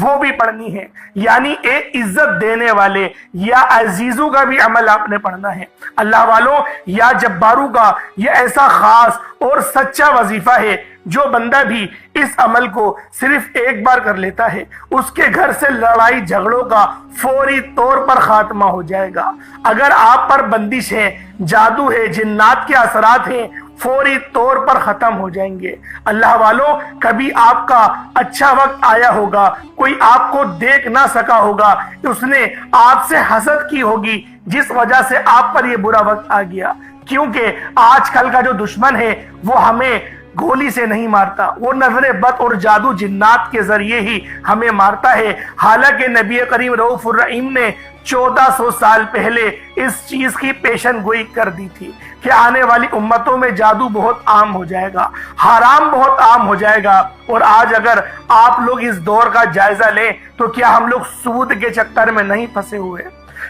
وہ بھی پڑھنی ہے، یعنی ایک عزت دینے والے یا عزیزو کا بھی عمل آپ نے پڑھنا ہے۔ اللہ والوں، یا جبارو کا یہ ایسا خاص اور سچا وظیفہ ہے، جو بندہ بھی اس عمل کو صرف ایک بار کر لیتا ہے، اس کے گھر سے لڑائی جھگڑوں کا فوری طور پر خاتمہ ہو جائے گا۔ اگر آپ پر بندش ہے، جادو ہے، جنات کے اثرات ہیں، فوری طور پر ختم ہو جائیں گے۔ اللہ والوں، کبھی آپ کا اچھا وقت آیا ہوگا، کوئی آپ کو دیکھ نہ سکا ہوگا، اس نے آپ سے حسد کی ہوگی، جس وجہ سے آپ پر یہ برا وقت آ گیا۔ کیونکہ آج کل کا جو دشمن ہے وہ ہمیں گولی سے نہیں مارتا، وہ نظر بد اور جادو جنات کے ذریعے ہی ہمیں مارتا ہے۔ حالانکہ نبی کریم رؤوف الرحیم نے 1400 سال پہلے اس چیز کی پیشن گوئی کر دی تھی کہ آنے والی امتوں میں جادو بہت عام ہو جائے گا، حرام بہت عام ہو جائے گا۔ اور آج اگر آپ لوگ اس دور کا جائزہ لیں تو کیا ہم لوگ سود کے چکر میں نہیں پھنسے ہوئے؟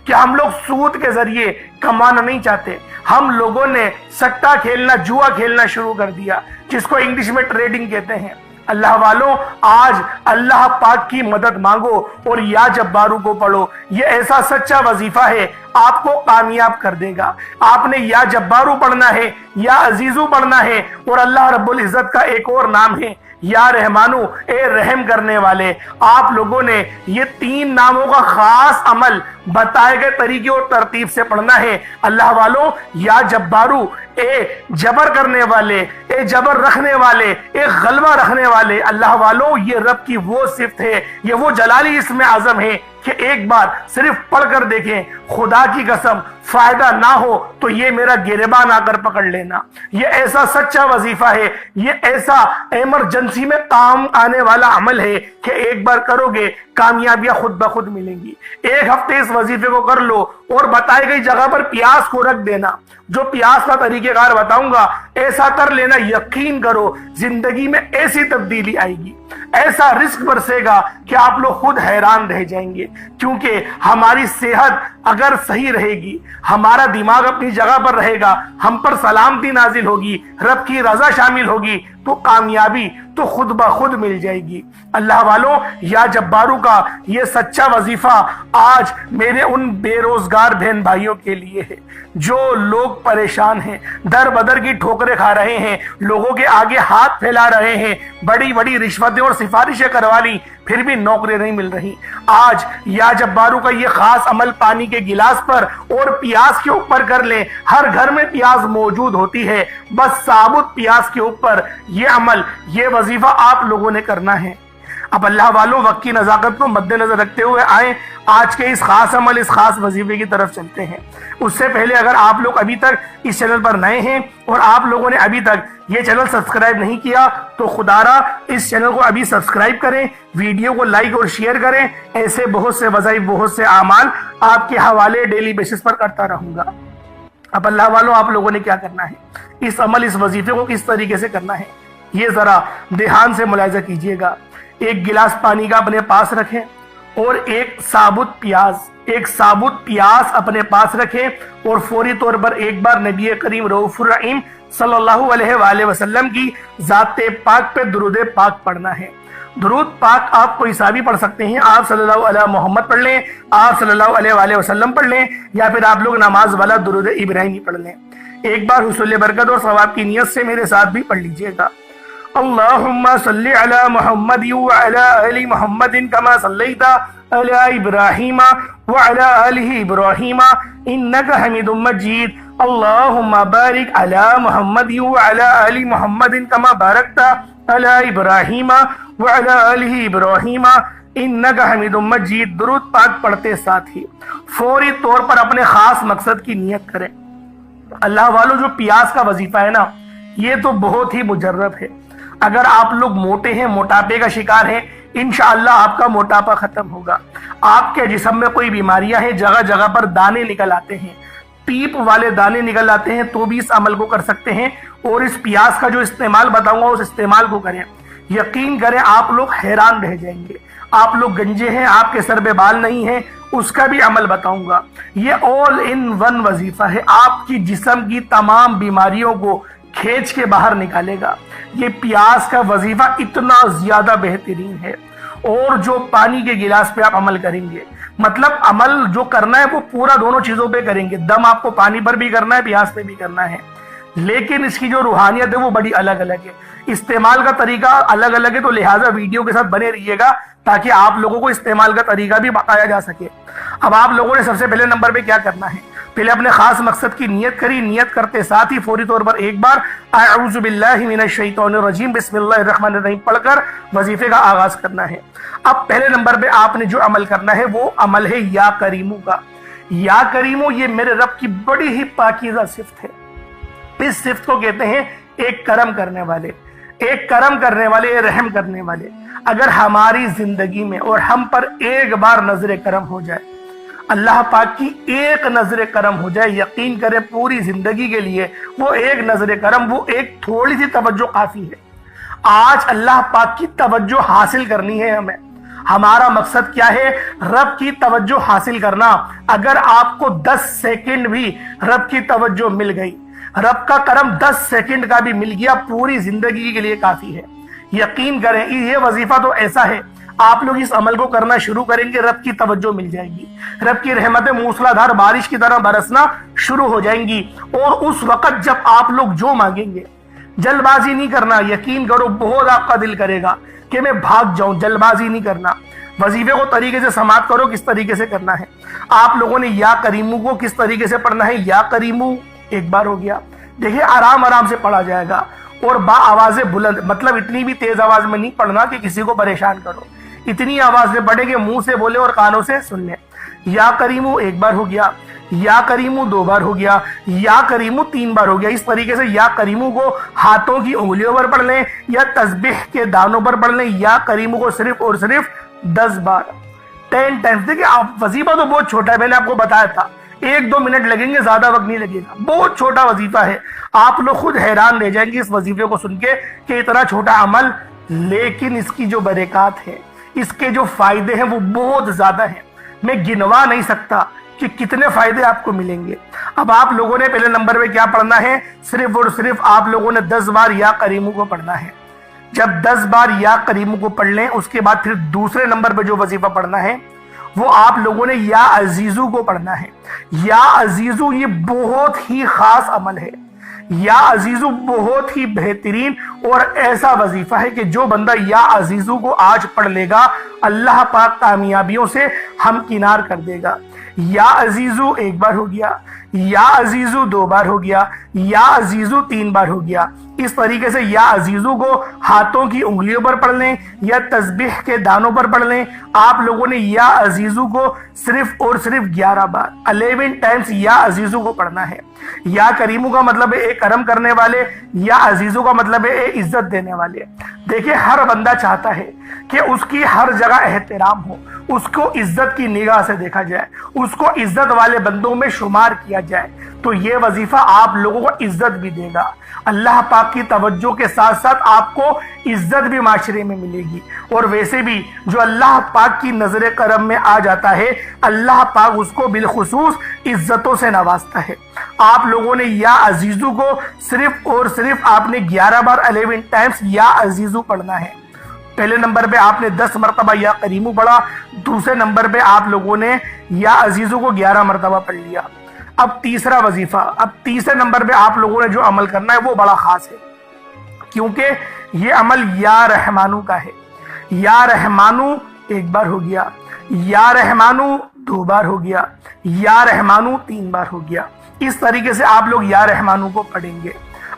کیا ہم لوگ سود کے ذریعے کمانا نہیں چاہتے؟ ہم لوگوں نے سٹا کھیلنا، جوا کھیلنا شروع کر دیا، جس کو انگلش میں ٹریڈنگ کہتے ہیں۔ اللہ والوں، آج اللہ پاک کی مدد مانگو اور یا جبارو کو پڑھو۔ یہ ایسا سچا وظیفہ ہے، آپ کو کامیاب کر دے گا۔ آپ نے یا جبارو پڑھنا ہے، یا عزیزو پڑھنا ہے، اور اللہ رب العزت کا ایک اور نام ہے یا رحمانو، اے رحم کرنے والے۔ آپ لوگوں نے یہ 3 ناموں کا خاص عمل بتائے گئے طریقے اور ترتیب سے پڑھنا ہے۔ اللہ والوں، یا جبارو، اے جبر کرنے والے، اے جبر رکھنے والے، اے غلبہ رکھنے والے۔ اللہ والوں، یہ رب کی وہ صفت ہے، یہ وہ جلالی اسم اعظم ہے کہ ایک بار صرف پڑھ کر دیکھیں، خدا کی قسم فائدہ نہ ہو تو یہ میرا گریبان آ کر پکڑ لینا۔ یہ ایسا سچا وظیفہ ہے، یہ ایسا ایمرجنسی میں کام آنے والا عمل ہے کہ ایک بار کرو گے کامیابیاں خود بخود ملیں گی۔ ایک ہفتے اس وظیفے کو کر لو اور بتائی گئی جگہ پر پیاس کو رکھ دینا۔ جو پیاس کا طریقہ کار بتاؤں گا ایسا کر لینا، یقین کرو زندگی میں ایسی تبدیلی آئے گی، ایسا رزق برسے گا کہ آپ لوگ خود حیران رہ جائیں گے۔ کیونکہ ہماری صحت اگر صحیح رہے گی، ہمارا دماغ اپنی جگہ پر رہے گا، ہم پر سلامتی نازل ہوگی، رب کی رضا شامل ہوگی، تو کامیابی تو خود بخود مل جائے گی۔ اللہ والوں، یا جبارو کا یہ سچا وظیفہ آج میرے ان بے روزگار بہن بھائیوں کے لیے ہے جو لوگ پریشان ہیں، در بدر کی ٹھوکریں کھا رہے ہیں، لوگوں کے آگے ہاتھ پھیلا رہے ہیں، بڑی بڑی رشوتیں اور سفارشیں کروا لی، پھر بھی نوکری نہیں مل رہی۔ آج یا جبارو کا یہ خاص عمل پانی کے گلاس پر اور پیاس کے اوپر کر لیں۔ ہر گھر میں پیاس موجود ہوتی ہے، بس ثابت پیاس کے اوپر یہ عمل، یہ وظیفہ آپ لوگوں نے کرنا ہے۔ اب اللہ والوں، وقت کی نزاکت کو مد نظر رکھتے ہوئے آئیں آج کے اس خاص عمل، اس خاص وظیفے کی طرف چلتے ہیں۔ اس سے پہلے اگر آپ لوگ ابھی تک اس چینل پر نئے ہیں اور آپ لوگوں نے ابھی تک یہ چینل سبسکرائب نہیں کیا تو خدارا اس چینل کو ابھی سبسکرائب کریں، ویڈیو کو لائک اور شیئر کریں۔ ایسے بہت سے وظائف، بہت سے اعمال آپ کے حوالے ڈیلی بیسس پر کرتا رہوں گا۔ اب اللہ والوں، آپ لوگوں نے کیا کرنا ہے، اس عمل، اس وظیفے کو کس طریقے سے کرنا ہے، یہ ذرا دھیان سے ملاحظہ کیجئے گا۔ ایک گلاس پانی کا اپنے پاس رکھیں اور ایک ثابت پیاس اپنے پاس رکھیں اور فوری طور پر ایک بار نبی کریم رؤوف الرحیم صلی اللہ علیہ وآلہ وسلم کی ذات پاک پہ درود پاک پڑھنا ہے۔ درود پاک آپ کوئی سا بھی پڑھ سکتے ہیں، آپ صلی اللہ علیہ محمد پڑھ لیں، آپ صلی اللہ علیہ وآلہ وسلم پڑھ لیں، یا پھر آپ لوگ نماز والا درود ابراہیمی پڑھ لیں۔ ایک بار حصول برکت اور ثواب کی نیت سے میرے ساتھ بھی پڑھ لیجئے گا۔ اللہم صلی علی محمد وعلی آل محمد کما صلیت علی ابراہیم وعلی آل ابراہیم انکا حمید مجید۔ اللہم بارک علی محمد وعلی آل محمد کما بارکت علی ابراہیم وعلی آل ابراہیم انکا حمید مجید۔ درود پاک پڑھتے ساتھ ہی فوری طور پر اپنے خاص مقصد کی نیت کریں۔ اللہ والوں، جو پیاس کا وظیفہ ہے نا، یہ تو بہت ہی مجرب ہے۔ اگر آپ لوگ موٹے ہیں، موٹاپے کا شکار ہیں، انشاءاللہ آپ کا موٹاپا ختم ہوگا۔ آپ کے جسم میں کوئی بیماریاں ہیں، جگہ جگہ پر دانے نکل آتے ہیں، پیپ والے دانے نکل آتے ہیں، تو بھی اس عمل کو کر سکتے ہیں۔ اور اس پیاس کا جو استعمال بتاؤں گا اس استعمال کو کریں، یقین کریں آپ لوگ حیران رہ جائیں گے۔ آپ لوگ گنجے ہیں، آپ کے سر پہ بال نہیں ہیں، اس کا بھی عمل بتاؤں گا۔ یہ آل ان ون وظیفہ ہے، آپ کی جسم کی تمام بیماریوں کو کھینچ کے باہر نکالے گا۔ یہ پیاس کا وظیفہ اتنا زیادہ بہترین ہے اور جو پانی کے گلاس پہ آپ عمل کریں گے، مطلب عمل جو کرنا ہے وہ پورا دونوں چیزوں پہ کریں گے، دم آپ کو پانی پر بھی کرنا ہے، پیاس پہ بھی کرنا ہے، لیکن اس کی جو روحانیت ہے وہ بڑی الگ الگ ہے، استعمال کا طریقہ الگ الگ ہے، تو لہٰذا ویڈیو کے ساتھ بنے رہیے گا تاکہ آپ لوگوں کو استعمال کا طریقہ بھی بتایا جا سکے۔ اب آپ لوگوں نے سب سے پہلے نمبر پہ کیا کرنا ہے، پہلے اپنے خاص مقصد کی نیت کری، نیت کرتے ساتھ ہی فوری طور پر ایک بار اعوذ باللہ من الشیطان الرجیم بسم اللہ الرحمن الرحیم پڑھ کر وظیفے کا آغاز کرنا ہے۔ اب پہلے نمبر پہ آپ نے جو عمل کرنا ہے وہ عمل ہے یا کریمو کا۔ یا کریمو یہ میرے رب کی بڑی ہی پاکیزہ صفت ہے، اس صفت کو کہتے ہیں ایک کرم کرنے والے، ایک کرم کرنے والے، رحم کرنے والے۔ اگر ہماری زندگی میں اور ہم پر ایک بار نظر کرم ہو جائے، اللہ پاک کی ایک نظر کرم ہو جائے، یقین کریں پوری زندگی کے لیے وہ ایک نظر کرم، وہ ایک تھوڑی سی توجہ کافی ہے۔ آج اللہ پاک کی توجہ حاصل کرنی ہے ہمیں، ہمارا مقصد کیا ہے؟ رب کی توجہ حاصل کرنا۔ اگر آپ کو 10 سیکنڈ بھی رب کی توجہ مل گئی، رب کا کرم 10 سیکنڈ کا بھی مل گیا، پوری زندگی کے لیے کافی ہے۔ یقین کریں یہ وظیفہ تو ایسا ہے، آپ لوگ اس عمل کو کرنا شروع کریں گے، رب کی توجہ مل جائے گی، رب کی رحمتیں موسلا دھار بارش کی طرح برسنا شروع ہو جائیں گی، اور اس وقت جب آپ لوگ جو مانگیں گے، جلد بازی نہیں کرنا، یقین کرو بہت آپ کا دل کرے گا کہ میں بھاگ جاؤں، جلد بازی نہیں کرنا، وظیفے کو طریقے سے سماعت کرو، کس طریقے سے کرنا ہے۔ آپ لوگوں نے یا کریمو کو کس طریقے سے پڑھنا ہے، یا کریمو ایک بار ہو گیا، دیکھیں آرام آرام سے پڑھا جائے گا، اور با آواز بلند، مطلب اتنی بھی تیز آواز میں نہیں پڑھنا کہ کسی کو پریشان کرو، اتنی آواز میں پڑھے کہ منہ سے بولے اور کانوں سے سن لیں۔ یا کریمو ایک بار ہو گیا، یا کریمو 2 بار ہو گیا، یا کریمو 3 بار ہو گیا۔ اس طریقے سے یا کریمو کو ہاتھوں کی انگلیوں پر پڑھ لیں یا تسبیح کے دانوں پر پڑھ لیں، یا کریمو کو صرف اور صرف 10 بار 10 ٹائمز۔ دیکھیں آپ وظیفہ تو بہت چھوٹا ہے، میں نے آپ کو بتایا تھا 1-2 منٹ لگیں گے، زیادہ وقت نہیں لگے گا، بہت چھوٹا وظیفہ ہے، آپ لوگ خود حیران رہ جائیں گے اس وظیفے کو سن کے کہ اتنا چھوٹا عمل، لیکن اس کی جو برکات ہے، اس کے جو فائدے ہیں وہ بہت زیادہ ہیں، میں گنوا نہیں سکتا کہ کتنے فائدے آپ کو ملیں گے۔ اب آپ لوگوں نے پہلے نمبر پہ کیا پڑھنا ہے، صرف اور صرف آپ لوگوں نے 10 بار یا کریمو کو پڑھنا ہے۔ جب 10 بار یا کریمو کو پڑھ لیں، اس کے بعد پھر دوسرے نمبر پہ جو وظیفہ پڑھنا ہے وہ آپ لوگوں نے یا عزیزو کو پڑھنا ہے۔ یا عزیزو یہ بہت ہی خاص عمل ہے، یا عزیزو بہت ہی بہترین اور ایسا وظیفہ ہے کہ جو بندہ یا عزیزو کو آج پڑھ لے گا، اللہ پاک کامیابیوں سے ہمکنار کر دے گا۔ یا عزیزو ایک بار ہو گیا، یا عزیزو 2 بار ہو گیا، یا عزیزو 3 بار ہو گیا۔ اس طریقے سے یا عزیزو کو ہاتھوں کی انگلیوں پر پڑھ لیں یا تسبیح کے دانوں پر پڑھ لیں۔ آپ لوگوں نے یا عزیزو کو صرف اور صرف 11 بار 11 ٹائمز یا عزیزو کو پڑھنا ہے۔ یا کریمو کا مطلب ہے ایک کرم کرنے والے، یا عزیزو کا مطلب ہے ایک عزت دینے والے۔ دیکھیں ہر بندہ چاہتا ہے کہ اس کی ہر جگہ احترام ہو، اس کو عزت کی نگاہ سے دیکھا جائے، اس کو عزت والے بندوں میں شمار کیا جائے، تو یہ وظیفہ آپ لوگوں کو عزت بھی دے گا، اللہ پاک کی توجہ کے ساتھ ساتھ آپ کو عزت بھی معاشرے میں ملے گی۔ اور ویسے بھی جو اللہ پاک کی نظر کرم میں آ جاتا ہے، اللہ پاک اس کو بالخصوص عزتوں سے نوازتا ہے۔ آپ لوگوں نے یا عزیزو کو صرف اور صرف آپ نے 11 بار 11 ٹائمز یا عزیزو پڑھنا ہے۔ پہلے نمبر پہ آپ نے 10 مرتبہ یا کریمو پڑھا، دوسرے نمبر پہ آپ لوگوں نے یا عزیزو کو 11 مرتبہ پڑھ لیا۔ اب تیسرا وظیفہ، اب تیسرے نمبر پہ آپ لوگوں نے جو عمل کرنا ہے وہ بڑا خاص ہے، کیونکہ یہ عمل یا رحمانو کا ہے۔ یا رحمانو ایک بار ہو گیا، یا رحمانو 2 بار ہو گیا، یا رحمانو 3 بار ہو گیا۔ اس طریقے سے آپ لوگ یا رحمانو کو پڑھیں گے۔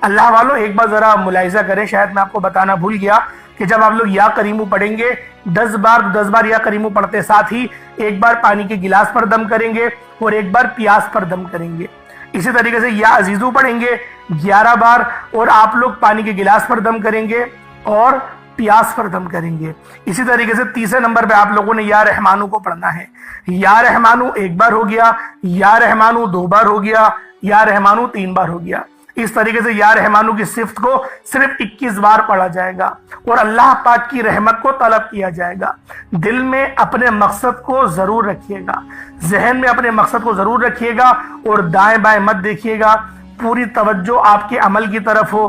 اللہ والوں ایک بار ذرا ملاحظہ کریں، شاید میں آپ کو بتانا بھول گیا کہ جب آپ لوگ یا کریمو پڑھیں گے 10 بار یا کریمو پڑھتے ساتھ ہی ایک بار پانی کے گلاس پر دم کریں گے اور ایک بار پیاس پر دم کریں گے۔ اسی طریقے سے یا عزیزو پڑھیں گے 11 بار اور آپ لوگ پانی کے گلاس پر دم کریں گے اور پیاس پر دم کریں گے۔ اسی طریقے سے تیسرے نمبر پہ آپ لوگوں نے یا رحمانو کو پڑھنا ہے۔ یا رحمانو ایک بار ہو گیا، یا رحمانو 2 بار ہو گیا، یا رحمانو 3 بار ہو گیا۔ اس طریقے سے یا رحمانو کی صفت کو صرف 21 بار پڑھا جائے گا اور اللہ پاک کی رحمت کو طلب کیا جائے گا۔ دل میں اپنے مقصد کو ضرور رکھیے گا، ذہن میں اپنے مقصد کو ضرور رکھیے گا اور دائیں بائیں مت دیکھیے گا، پوری توجہ آپ کے عمل کی طرف ہو،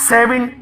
7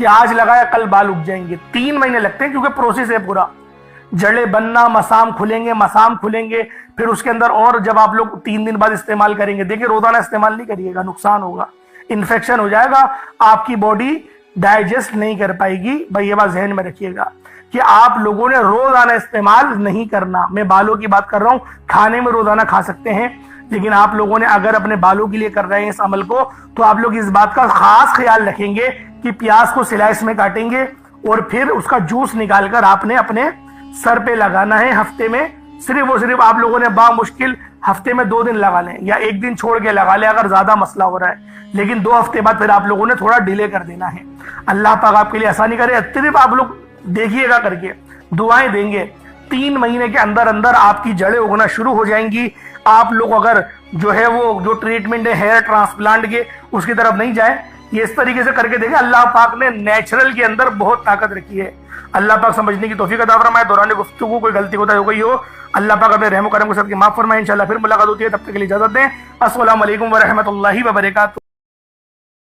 کہ آج لگایا کل بال اگ جائیں گے. 3 مہینے لگتے ہیں کیونکہ پروسیس ہے پورا. جڑیں بننا، مسام کھلیں گے پھر اس کے اندر. اور جب آپ لوگ 3 دن بعد استعمال کریں گے، دیکھیں روزانہ استعمال نہیں کریے گا، نقصان ہوگا، انفیکشن ہو جائے گا، آپ کی باڈی ڈائجسٹ نہیں کر پائے گی. بھائی یہ بات ذہن میں رکھیے گا کہ آپ لوگوں نے روزانہ استعمال نہیں کرنا. میں بالوں کی بات کر رہا ہوں، کھانے میں روزانہ کھا سکتے ہیں، لیکن آپ لوگوں نے اگر اپنے بالوں کے لیے کر رہے ہیں اس عمل کو، تو آپ لوگ اس بات کا خاص خیال رکھیں گے کہ پیاز کو سلائس میں کاٹیں گے اور پھر اس کا جوس نکال کر آپ نے اپنے سر پہ لگانا ہے. ہفتے میں صرف آپ لوگوں نے بامشکل ہفتے میں 2 دن لگا لیں یا 1 دن چھوڑ کے لگا لیں اگر زیادہ مسئلہ ہو رہا ہے، لیکن 2 ہفتے بعد پھر آپ لوگوں نے تھوڑا ڈیلے کر دینا ہے. اللہ پاک آپ کے لیے آسانی کرے. صرف آپ لوگ دیکھیے گا کر کے، دعائیں دیں گے، 3 مہینے کے اندر آپ کی جڑیں اگنا شروع ہو جائیں گی. آپ لوگ اگر جو ٹریٹمنٹ ہے ہیئر ٹرانسپلانٹ کے، اس کی طرف نہیں جائیں، یہ اس طریقے سے کر کے دیکھیں. اللہ پاک نے نیچرل کے اندر بہت طاقت رکھی ہے. اللہ پاک سمجھنے کی توفیق عطا فرمائے. دوران گفتگو کوئی غلطی ہوتا ہو گئی ہو، اللہ پاک اپنے رحم و کرم کے ساتھ معاف فرمائے. انشاءاللہ پھر ملاقات ہوتی ہے، تب تک کے لیے اجازت دیں. السلام علیکم ورحمۃ اللہ وبرکاتہ.